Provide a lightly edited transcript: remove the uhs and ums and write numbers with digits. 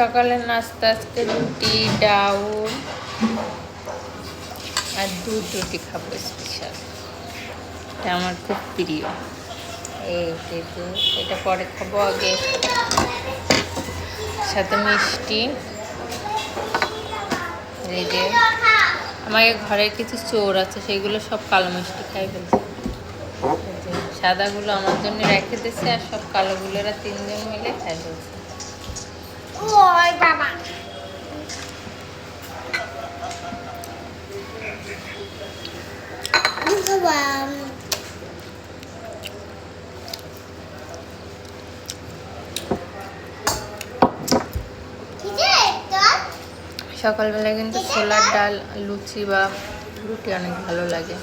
সকালের নাস্তা আজকে রুটি ডাউল আর দুধ রুটি খাবো স্পেশাল। এটা আমার খুব প্রিয়। এই যে এটা পরে খাবো, আগে সাথে মিষ্টি। এই যে আমাকে ঘরের কিছু চোর আছে, সেগুলো সব কালো মিষ্টি খাই ফেলছে। সাদাগুলো আমার জন্য রেখে দিয়েছে, আর সব কালোগুলোরা তিনজন মিলে খাই ফেলছে। সকালবেলা কিন্তু ছোলার ডাল, লুচি বা রুটি অনেক ভালো লাগে।